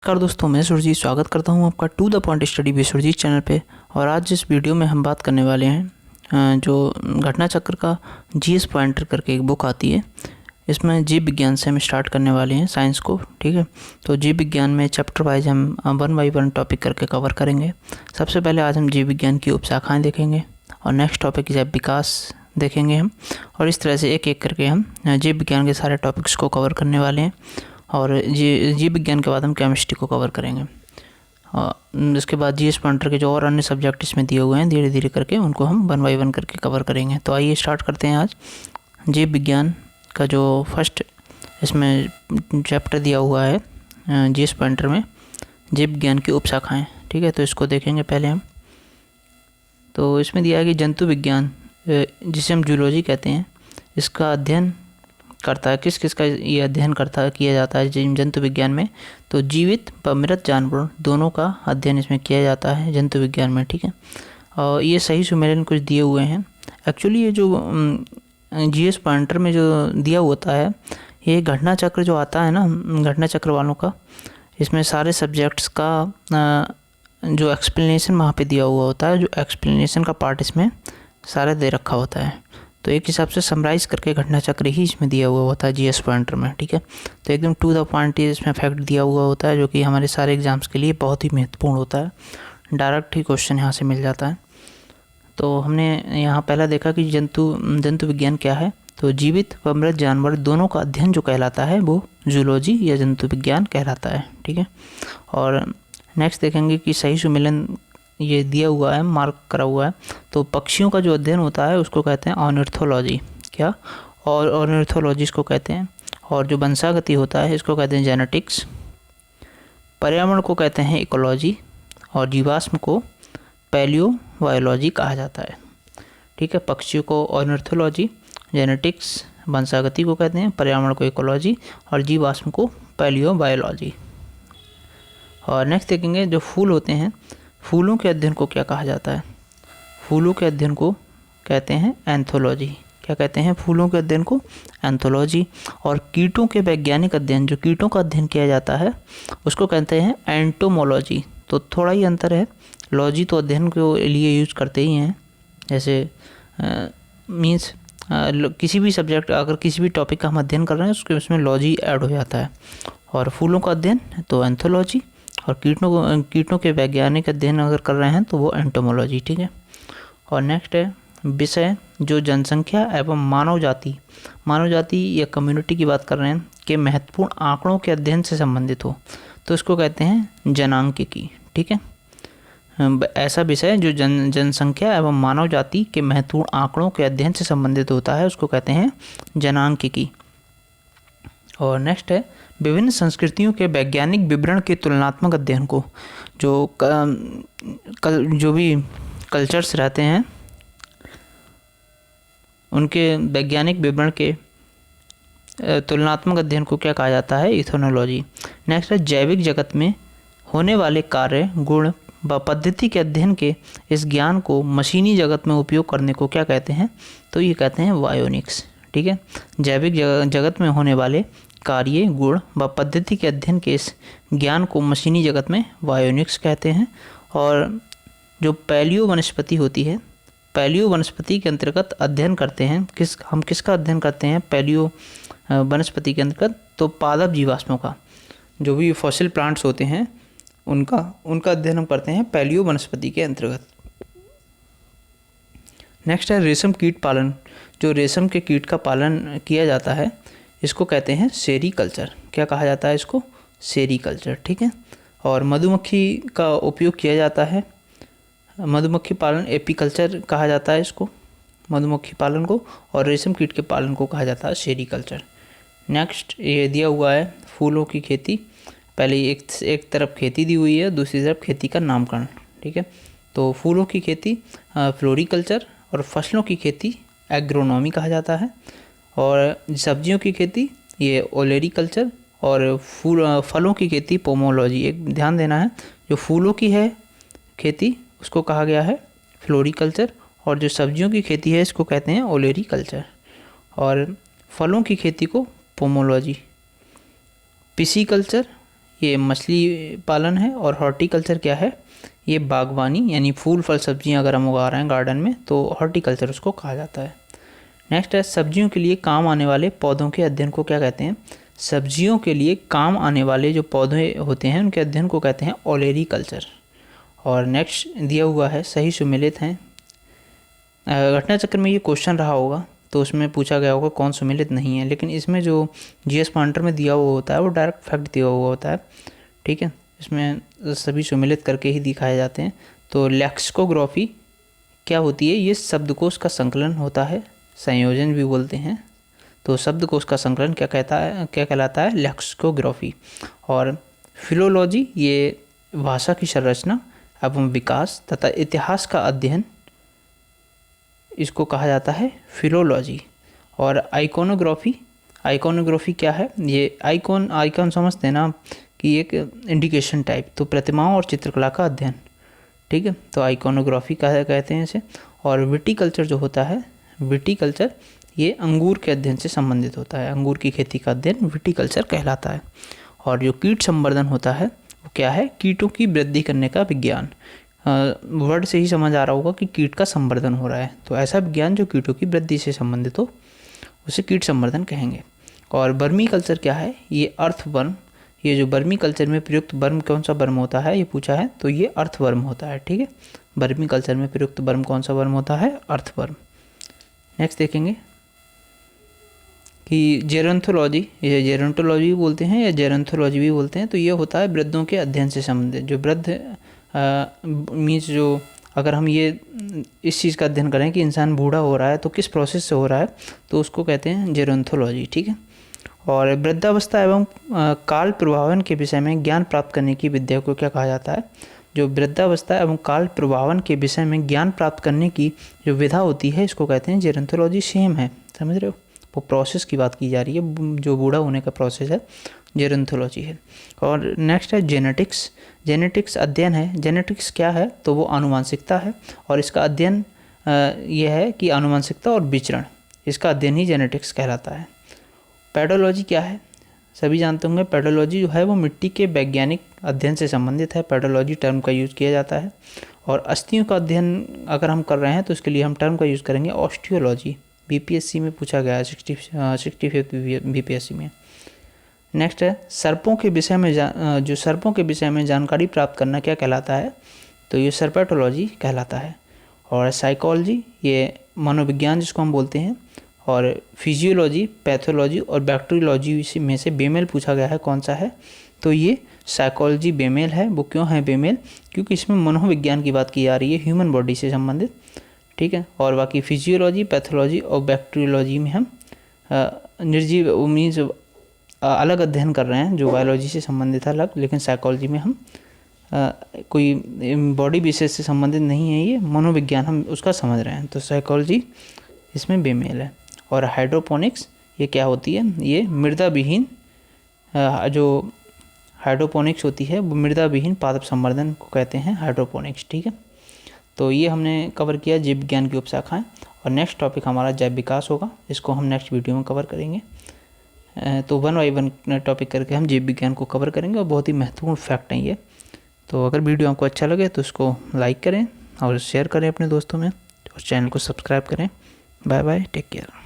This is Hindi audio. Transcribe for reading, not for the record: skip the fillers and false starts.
नमस्कार दोस्तों, मैं सुरजीत स्वागत करता हूं आपका to the point study with Surjit channel पे। और आज जिस वीडियो में हम बात करने वाले हैं जो घटना चक्र का जीएस पॉइंटर करके एक बुक आती है, इसमें जीव विज्ञान से हम स्टार्ट करने वाले हैं साइंस को। ठीक है, तो जीव विज्ञान में चैप्टर वाइज हम 1 बाई 1 टॉपिक करके कवर करेंगे। सबसे पहले आज हम जीव विज्ञान की उपशाखाएँ देखेंगे और नेक्स्ट टॉपिक जैव विकास देखेंगे हम, और इस तरह से एक एक करके हम जीव विज्ञान के सारे टॉपिक्स को कवर करने वाले हैं। और जीव विज्ञान के बाद हम केमिस्ट्री को कवर करेंगे। और इसके बाद जीएस पॉइंटर के जो और अन्य सब्जेक्ट इसमें दिए हुए हैं धीरे धीरे करके उनको हम 1 बाई 1 करके कवर करेंगे। तो आइए स्टार्ट करते हैं आज जीव विज्ञान का जो फर्स्ट इसमें चैप्टर दिया हुआ है जीएस पॉइंटर में, जीव विज्ञान की उपशाखाएँ। ठीक है, तो इसको देखेंगे पहले हम। तो इसमें दिया है कि जंतु विज्ञान, जिसे हम जूलॉजी कहते हैं, इसका अध्ययन करता है। किस किस का ये अध्ययन किया जाता है जंतु विज्ञान में? तो जीवित व मृत जानवरों दोनों का अध्ययन इसमें किया जाता है जंतु विज्ञान में। ठीक है, और ये सही सुमेलन कुछ दिए हुए हैं। एक्चुअली ये जो जीएस पॉइंटर में जो दिया होता है, ये घटना चक्र जो आता है ना, घटना चक्र वालों का, इसमें सारे सब्जेक्ट्स का जो एक्सप्लेनेशन वहाँ पे दिया हुआ होता है, जो एक्सप्लेनेशन का पार्ट इसमें सारा दे रखा होता है। तो एक हिसाब से समराइज़ करके घटना चक्र ही इसमें दिया हुआ होता है जीएस पॉइंटर में। ठीक है, तो एकदम टू द पॉइंट इसमें फैक्ट दिया हुआ होता है, जो कि हमारे सारे एग्जाम्स के लिए बहुत ही महत्वपूर्ण होता है। डायरेक्ट ही क्वेश्चन यहाँ से मिल जाता है। तो हमने यहाँ पहला देखा कि जंतु विज्ञान क्या है। तो जीवित व मृत जानवर दोनों का अध्ययन जो कहलाता है वो जूलॉजी या जंतु विज्ञान कहलाता है। ठीक है, और नेक्स्ट देखेंगे कि सही सुमेलन ये दिया हुआ है, मार्क करा हुआ है। तो पक्षियों का जो अध्ययन होता है उसको कहते हैं ऑर्निथोलॉजी। क्या? और ऑर्निथोलॉजी इसको कहते हैं। और जो वंशागति होता है इसको कहते हैं जेनेटिक्स। पर्यावरण को कहते हैं इकोलॉजी, और जीवाश्म को पैलियोबायोलॉजी कहा जाता है। ठीक है, पक्षियों को ऑर्निथोलॉजी, जेनेटिक्स, वंशागति को कहते हैं, पर्यावरण को इकोलॉजी और जीवाश्म को पैलियोबायोलॉजी। और नेक्स्ट देखेंगे जो फूल होते हैं, फूलों के अध्ययन को क्या कहा जाता है? फूलों के अध्ययन को कहते हैं एंथोलॉजी। क्या कहते हैं? फूलों के अध्ययन को एंथोलॉजी। और कीटों के वैज्ञानिक अध्ययन, जो कीटों का अध्ययन किया जाता है, उसको कहते हैं एंटोमोलॉजी। तो थोड़ा ही अंतर है, लॉजी तो अध्ययन के लिए यूज करते ही हैं, जैसे मीन्स किसी भी सब्जेक्ट, अगर किसी भी टॉपिक का हम अध्ययन कर रहे हैं उसके उसमें लॉजी ऐड हो जाता है। और फूलों का अध्ययन तो एंथोलॉजी, और कीटों के वैज्ञानिक अध्ययन अगर कर रहे हैं तो वो एंटोमोलॉजी। ठीक है, और नेक्स्ट है विषय जो जनसंख्या एवं मानव जाति या कम्युनिटी की बात कर रहे हैं के महत्वपूर्ण आंकड़ों के अध्ययन से संबंधित हो, तो इसको कहते हैं जनांकिकी। ठीक है, ऐसा विषय जो जनसंख्या एवं मानव जाति के महत्वपूर्ण आंकड़ों के अध्ययन से संबंधित होता है उसको कहते हैं जनांकिकी। और नेक्स्ट है विभिन्न संस्कृतियों के वैज्ञानिक विवरण के तुलनात्मक अध्ययन को, जो भी कल्चर्स रहते हैं उनके वैज्ञानिक विवरण के तुलनात्मक अध्ययन को क्या कहा जाता है? इथोनोलॉजी। नेक्स्ट है जैविक जगत में होने वाले कार्य, गुण व पद्धति के अध्ययन के इस ज्ञान को मशीनी जगत में उपयोग करने को क्या कहते हैं? तो ये कहते हैं बायोनिक्स। ठीक है, जैविक जगत में होने वाले कार्य, गुण व पद्धति के अध्ययन के इस ज्ञान को मशीनी जगत में बायोनिक्स कहते हैं। और जो पैलियो वनस्पति होती है, पैलियो वनस्पति के अंतर्गत अध्ययन करते हैं, हम किसका अध्ययन करते हैं पैलियो वनस्पति के अंतर्गत? तो पादप जीवाश्मों का, जो भी फॉसिल प्लांट्स होते हैं उनका अध्ययन हम करते हैं पैलियो वनस्पति के अंतर्गत। नेक्स्ट है रेशम कीट पालन, जो रेशम के कीट का पालन किया जाता है इसको कहते हैं सेरीकल्चर। क्या कहा जाता है इसको? सेरीकल्चर। ठीक है, और मधुमक्खी का उपयोग किया जाता है, मधुमक्खी पालन एपीकल्चर कहा जाता है इसको, मधुमक्खी पालन को, और रेशम कीट के पालन को कहा जाता है सेरीकल्चर। नेक्स्ट ये दिया हुआ है फूलों की खेती। पहले एक तरफ खेती दी हुई है, दूसरी तरफ खेती का नामकरण। ठीक है, तो फूलों की खेती फ्लोरिकल्चर, और फसलों की खेती एग्रोनॉमी कहा जाता है, और सब्जियों की खेती ये ओलेरीकल्चर, और फलों की खेती पोमोलॉजी। एक ध्यान देना है, जो फूलों की है खेती उसको कहा गया है फ्लोरिकल्चर, और जो सब्जियों की खेती है इसको कहते हैं ओलेरीकल्चर, और फलों की खेती को पोमोलॉजी। पिसीकल्चर ये मछली पालन है, और हॉर्टिकल्चर क्या है, ये बागवानी यानी फूल फल सब्जियां अगर हम उगा रहे हैं गार्डन में तो हॉर्टिकल्चर उसको कहा जाता है। नेक्स्ट है सब्जियों के लिए काम आने वाले पौधों के अध्ययन को क्या कहते हैं। सब्जियों के लिए काम आने वाले जो पौधे होते हैं उनके अध्ययन को कहते हैं ओलेरीकल्चर। और नेक्स्ट दिया हुआ है सही सुमेलित हैं। घटना चक्र में ये क्वेश्चन रहा होगा तो उसमें पूछा गया होगा कौन सुमेलित नहीं है, लेकिन इसमें जो जीएस पॉइंटर में दिया हुआ होता है वो डायरेक्ट फैक्ट दिया हुआ होता है, ठीक है। इसमें सभी सुमेलित करके ही दिखाए जाते हैं। तो लेक्सिकोग्राफी क्या होती है, ये शब्दकोश का संकलन होता है, संयोजन भी बोलते हैं। तो शब्दकोश का संकलन क्या कहलाता है, लेक्सिकोग्राफी। और फिलोलॉजी ये भाषा की संरचना एवं विकास तथा इतिहास का अध्ययन, इसको कहा जाता है फिलोलॉजी। और आइकोनोग्राफी क्या है, ये आइकॉन समझते हैं ना कि एक इंडिकेशन टाइप, तो प्रतिमाओं और चित्रकला का अध्ययन, ठीक है। तो आइकोनोग्राफी कहते हैं इसे। और विटीकल्चर जो होता है, विटीकल्चर ये अंगूर के अध्ययन से संबंधित होता है, अंगूर की खेती का अध्ययन विटीकल्चर कहलाता है। और जो कीट संवर्धन होता है वो क्या है, कीटों की वृद्धि करने का विज्ञान। वर्ड से ही समझ आ रहा होगा कि कीट का संवर्धन हो रहा है, तो ऐसा विज्ञान जो कीटों की वृद्धि से संबंधित हो उसे कीट संवर्धन कहेंगे। और वर्मी कल्चर क्या है, ये अर्थवर्म, ये जो वर्मी कल्चर में प्रयुक्त वर्म कौन सा वर्म होता है ये पूछा है, तो ये अर्थवर्म होता है, ठीक है। वर्मी कल्चर में प्रयुक्त वर्म कौन सा वर्म होता है, अर्थवर्म। नेक्स्ट देखेंगे कि जेरोंथोलॉजी, ये जेरोंटोलॉजी भी बोलते हैं या जेरोंथोलॉजी भी बोलते हैं, तो ये होता है वृद्धों के अध्ययन से संबंधित। जो वृद्ध मीन्स जो अगर हम ये इस चीज़ का अध्ययन करें कि इंसान बूढ़ा हो रहा है तो किस प्रोसेस से हो रहा है, तो उसको कहते हैं जेरोंथोलॉजी, ठीक है। और वृद्धावस्था एवं काल प्रभावन के विषय में ज्ञान प्राप्त करने की विद्या को क्या कहा जाता है। जो वृद्धावस्था एवं काल प्रभावन के विषय में ज्ञान प्राप्त करने की जो विधा होती है इसको कहते हैं जेरोंथोलॉजी। सेम है, समझ रहे हो, वो प्रोसेस की बात की जा रही है, जो बूढ़ा होने का प्रोसेस है जेरोंथोलॉजी है। और नेक्स्ट है जेनेटिक्स। जेनेटिक्स अध्ययन है, जेनेटिक्स क्या है, तो वो आनुवांशिकता है, और इसका अध्ययन यह है कि आनुवांशिकता और विचरण, इसका अध्ययन ही जेनेटिक्स कहलाता है। पेडोलॉजी क्या है, सभी जानते होंगे, पेडोलॉजी जो है वो मिट्टी के वैज्ञानिक अध्ययन से संबंधित है, पेडोलॉजी टर्म का यूज़ किया जाता है। और अस्थियों का अध्ययन अगर हम कर रहे हैं तो उसके लिए हम टर्म का यूज़ करेंगे ऑस्टियोलॉजी, बीपीएससी में पूछा गया है 65 बीपीएससी में। नेक्स्ट है सर्पों के विषय में जो सर्पों के विषय में जानकारी प्राप्त करना क्या कहलाता है, तो ये सर्पेटोलॉजी कहलाता है। और साइकोलॉजी ये मनोविज्ञान जिसको हम बोलते हैं। और फिजियोलॉजी, पैथोलॉजी और बैक्टीरियोलॉजी में से बेमेल पूछा गया है कौन सा है, तो ये साइकोलॉजी बेमेल है। वो क्यों है बेमेल, क्योंकि इसमें मनोविज्ञान की बात की जा रही है, ह्यूमन बॉडी से संबंधित, ठीक है। और बाकी फिजियोलॉजी, पैथोलॉजी और बैक्टीरियोलॉजी में हम निर्जीव मीन्स अलग अध्ययन कर रहे हैं, जो बायोलॉजी से संबंधित है अलग, लेकिन साइकोलॉजी में हम कोई बॉडी विशेष से संबंधित नहीं है, ये मनोविज्ञान हम उसका समझ रहे हैं, तो साइकोलॉजी इसमें बेमेल है। और हाइड्रोपोनिक्स ये क्या होती है, ये मृदा विहीन जो हाइड्रोपोनिक्स होती है वो मृदा विहीन पादप संवर्धन को कहते हैं हाइड्रोपोनिक्स, ठीक है। तो ये हमने कवर किया जीव विज्ञान की उपशाखाएं, और नेक्स्ट टॉपिक हमारा जैव विकास होगा, इसको हम नेक्स्ट वीडियो में कवर करेंगे। तो 1 बाय 1 टॉपिक करके हम जीव विज्ञान को कवर करेंगे, और बहुत ही महत्वपूर्ण फैक्ट है ये। तो अगर वीडियो आपको अच्छा लगे तो उसको लाइक करें और शेयर करें अपने दोस्तों में, और चैनल को सब्सक्राइब करें। Bye bye, take care.